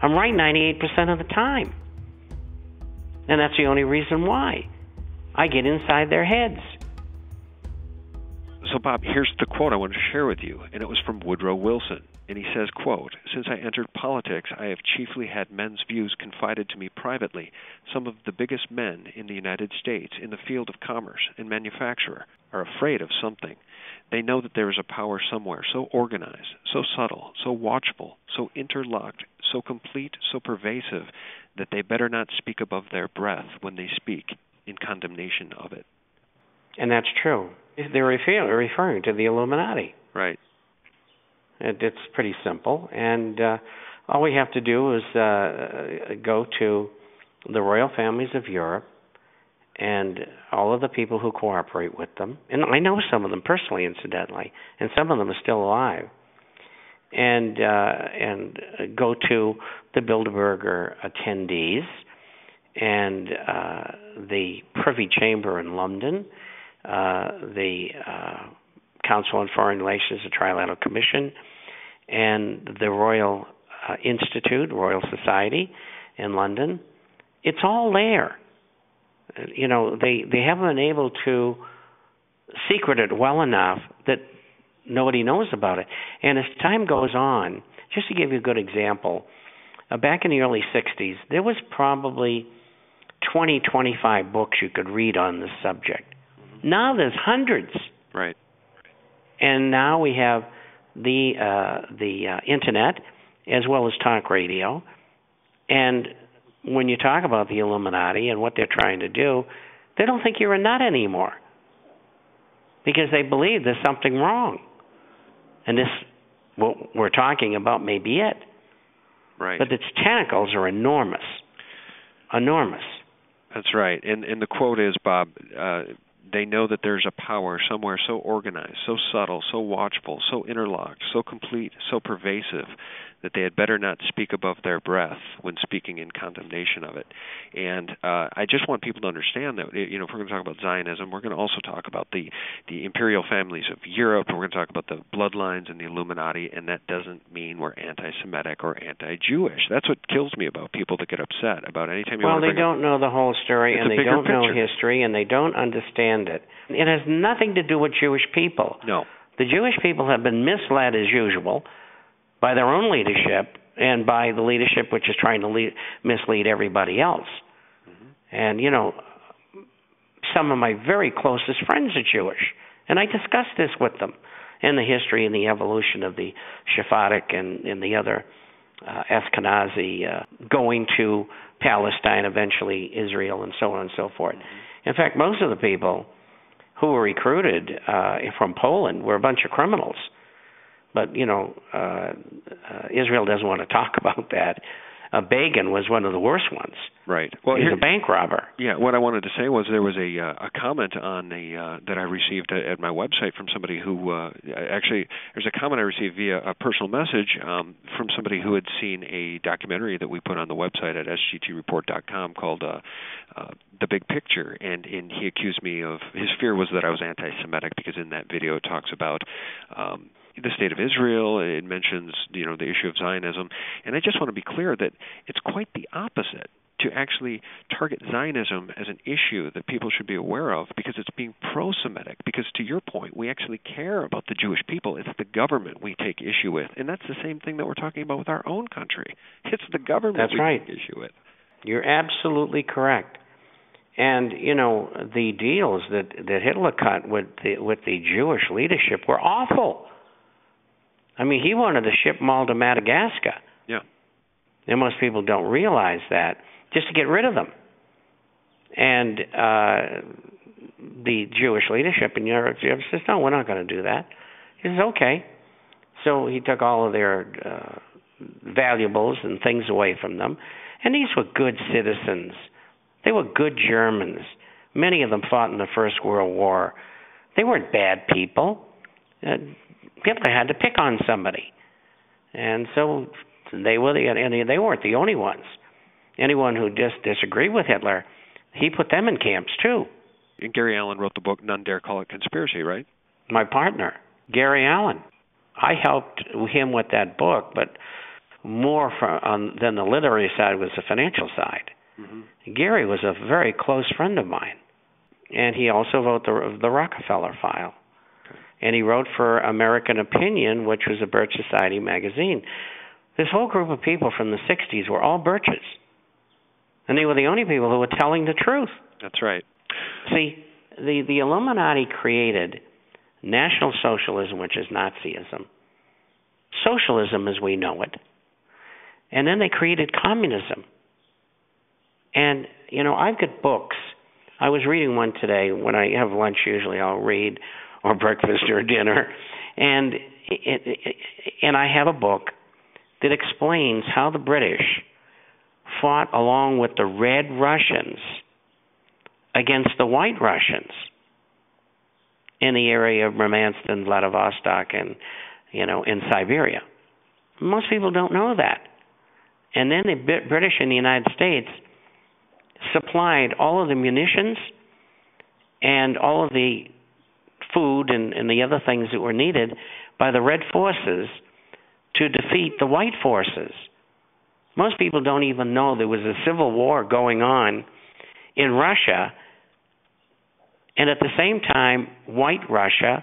I'm right 98% of the time. And that's the only reason why. I get inside their heads. So, Bob, here's the quote I wanted to share with you, and it was from Woodrow Wilson. And he says, quote, "Since I entered politics, I have chiefly had men's views confided to me privately. Some of the biggest men in the United States in the field of commerce and manufacture are afraid of something. They know that there is a power somewhere so organized, so subtle, so watchful, so interlocked, so complete, so pervasive, that they better not speak above their breath when they speak in condemnation of it." And that's true. They're referring to the Illuminati. Right. It's pretty simple. And all we have to do is go to the royal families of Europe and all of the people who cooperate with them. And I know some of them personally, incidentally, and some of them are still alive. And go to the Bilderberger attendees and the Privy Chamber in London, the Council on Foreign Relations, the Trilateral Commission, and the Royal Institute, Royal Society in London. It's all there. You know, they haven't been able to secret it well enough that nobody knows about it. And as time goes on, just to give you a good example, back in the early 60s, there was probably 20, 25 books you could read on this subject. Mm-hmm. Now there's hundreds. Right. And now we have the internet as well as talk radio. And when you talk about the Illuminati and what they're trying to do, they don't think you're a nut anymore because they believe there's something wrong. And this, what we're talking about, may be it. Right. But its tentacles are enormous. Enormous. That's right. And the quote is, Bob, they know that there's a power somewhere so organized, so subtle, so watchful, so interlocked, so complete, so pervasive, that they had better not speak above their breath when speaking in condemnation of it. And I just want people to understand that, you know, if we're going to talk about Zionism, we're going to also talk about the imperial families of Europe, and we're going to talk about the bloodlines and the Illuminati, and that doesn't mean we're anti-Semitic or anti-Jewish. That's what kills me about people that get upset about any time you want to bring Well, they don't know the whole story, and they don't know history, and they don't understand it. It has nothing to do with Jewish people. No. The Jewish people have been misled as usual by their own leadership and by the leadership which is trying to mislead everybody else. Mm-hmm. And, you know, some of my very closest friends are Jewish, and I discuss this with them, and the history and the evolution of the Sephardic and the other Ashkenazi going to Palestine, eventually Israel, and so on and so forth. Mm-hmm. In fact, most of the people who were recruited from Poland were a bunch of criminals. But, you know, Israel doesn't want to talk about that. Begin was one of the worst ones. Right. Well, he's a bank robber. Yeah, what I wanted to say was there was a comment on that I received at my website from somebody who actually, there's a comment I received via a personal message from somebody who had seen a documentary that we put on the website at sgtreport.com called The Big Picture, and he accused me of, his fear was that I was anti-Semitic because in that video it talks about the state of Israel, it mentions, you know, the issue of Zionism, and I just want to be clear that it's quite the opposite to actually target Zionism as an issue that people should be aware of because it's being pro-Semitic, because to your point, we actually care about the Jewish people. It's the government we take issue with, and that's the same thing that we're talking about with our own country. It's the government take issue with. You're absolutely correct. And, you know, the deals that Hitler cut with the Jewish leadership were awful. I mean, he wanted to ship them all to Madagascar. Yeah. And most people don't realize that, just to get rid of them. And the Jewish leadership in Europe says, no, we're not going to do that. He says, okay. So he took all of their valuables and things away from them. And these were good citizens. They were good Germans. Many of them fought in the First World War. They weren't bad people. Hitler had to pick on somebody. And so they weren't the only ones. Anyone who just disagreed with Hitler, he put them in camps too. And Gary Allen wrote the book None Dare Call It Conspiracy, right? My partner, Gary Allen. I helped him with that book, but more than the literary side was the financial side. Mm-hmm. Gary was a very close friend of mine, and he also wrote the Rockefeller File. Okay. And he wrote for American Opinion, which was a Birch Society magazine. This whole group of people from the 60s were all Birches, and they were the only people who were telling the truth. That's right. See, the Illuminati created National Socialism, which is Nazism, socialism as we know it, and then they created communism. And, you know, I've got books. I was reading one today. When I have lunch, usually I'll read, or breakfast or dinner, and I have a book that explains how the British fought along with the Red Russians against the White Russians in the area of Murmansk and Vladivostok and, you know, in Siberia. Most people don't know that. And then the British in the United States supplied all of the munitions and all of the food and the other things that were needed by the Red forces to defeat the White forces. Most people don't even know there was a civil war going on in Russia, and at the same time, White Russia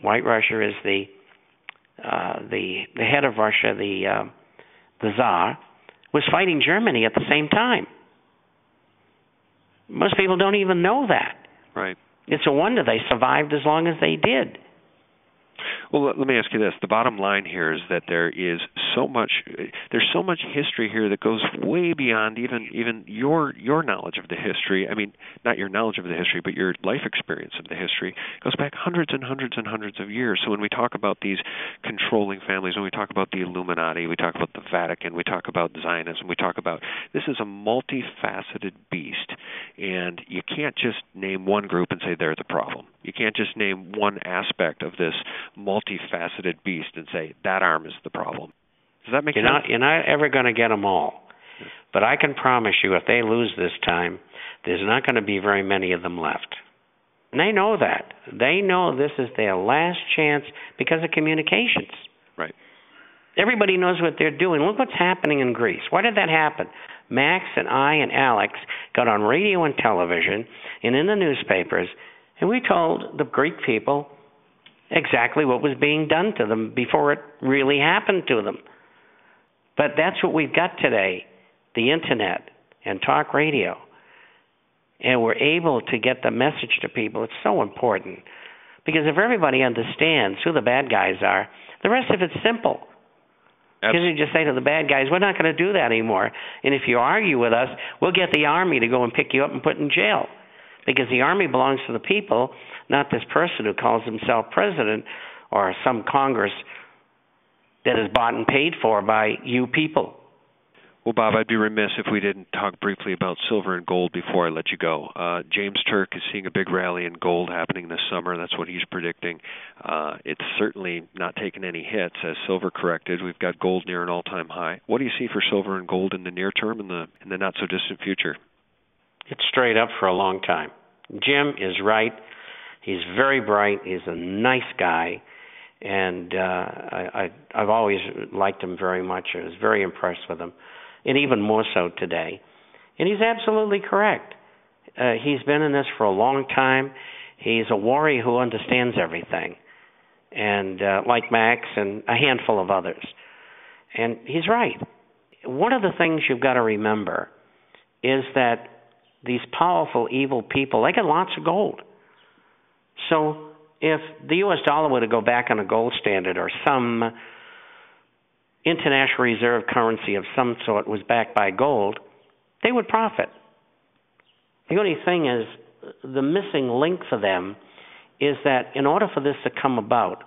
is the head of Russia, the Tsar, was fighting Germany at the same time. Most people don't even know that. Right. It's a wonder they survived as long as they did. Well, let me ask you this. The bottom line here is that there's so much history here that goes way beyond even your knowledge of the history. I mean, not your knowledge of the history, but your life experience of the history. It goes back hundreds and hundreds and hundreds of years. So when we talk about these controlling families, when we talk about the Illuminati, we talk about the Vatican, we talk about Zionism, we talk about this is a multifaceted beast, and you can't just name one group and say they're the problem. You can't just name one aspect of this multifaceted beast and say that arm is the problem. Does that make sense? You're not ever going to get them all. But I can promise you if they lose this time, there's not going to be very many of them left. And they know that. They know this is their last chance because of communications. Right. Everybody knows what they're doing. Look what's happening in Greece. Why did that happen? Max and I and Alex got on radio and television and in the newspapers, and we told the Greek people exactly what was being done to them before it really happened to them. But that's what we've got today, the Internet and talk radio. And we're able to get the message to people. It's so important. Because if everybody understands who the bad guys are, the rest of it's simple. Because you just say to the bad guys, we're not going to do that anymore. And if you argue with us, we'll get the army to go and pick you up and put in jail. Because the army belongs to the people, not this person who calls himself president or some Congress that is bought and paid for by you people. Well, Bob, I'd be remiss if we didn't talk briefly about silver and gold before I let you go. James Turk is seeing a big rally in gold happening this summer. That's what he's predicting. It's certainly not taking any hits as silver corrected. We've got gold near an all-time high. What do you see for silver and gold in the near term and in the not-so-distant future? It's straight up for a long time. Jim is right. He's very bright. He's a nice guy. And I've always liked him very much. I was very impressed with him, and even more so today. And he's absolutely correct. He's been in this for a long time. He's a warrior who understands everything, and like Max and a handful of others. And he's right. One of the things you've got to remember is that these powerful, evil people, they got lots of gold. So if the U.S. dollar were to go back on a gold standard or some international reserve currency of some sort was backed by gold, they would profit. The only thing is, the missing link for them is that in order for this to come about,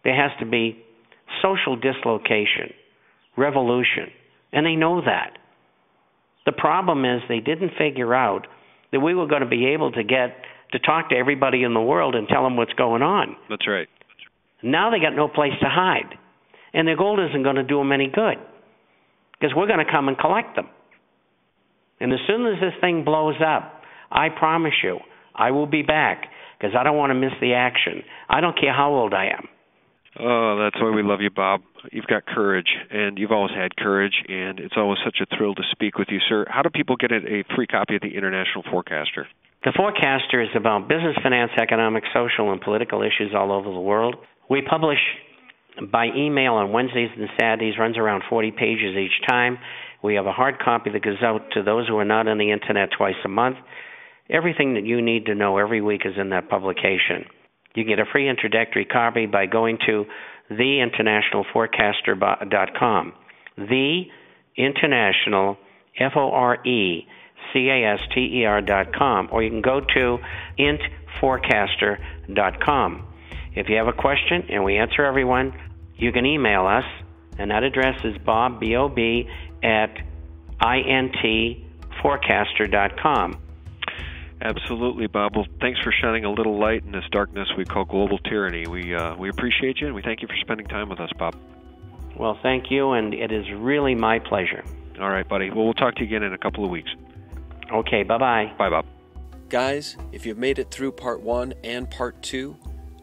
there has to be social dislocation, revolution, and they know that. The problem is they didn't figure out that we were going to be able to talk to everybody in the world and tell them what's going on. That's right. Now they got no place to hide. And their gold isn't going to do them any good because we're going to come and collect them. And as soon as this thing blows up, I promise you, I will be back because I don't want to miss the action. I don't care how old I am. Oh, that's why we love you, Bob. You've got courage, and you've always had courage, and it's always such a thrill to speak with you, sir. How do people get a free copy of the International Forecaster? The Forecaster is about business, finance, economic, social, and political issues all over the world. We publish by email on Wednesdays and Saturdays, runs around 40 pages each time. We have a hard copy that goes out to those who are not on the Internet twice a month. Everything that you need to know every week is in that publication. You get a free introductory copy by going to theinternationalforecaster.com. Theinternational, FORECASTER.com, or you can go to intforecaster.com. If you have a question and we answer everyone, you can email us, and that address is Bob, B-O-B, at intforecaster.com. Absolutely, Bob. Well, thanks for shining a little light in this darkness we call global tyranny. We appreciate you, and we thank you for spending time with us, Bob. Well, thank you, and it is really my pleasure. All right, buddy. Well, we'll talk to you again in a couple of weeks. Okay, bye-bye. Bye, Bob. Guys, if you've made it through Part 1 and Part 2,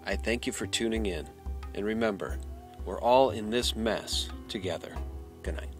I thank you for tuning in. And remember, we're all in this mess together. Good night.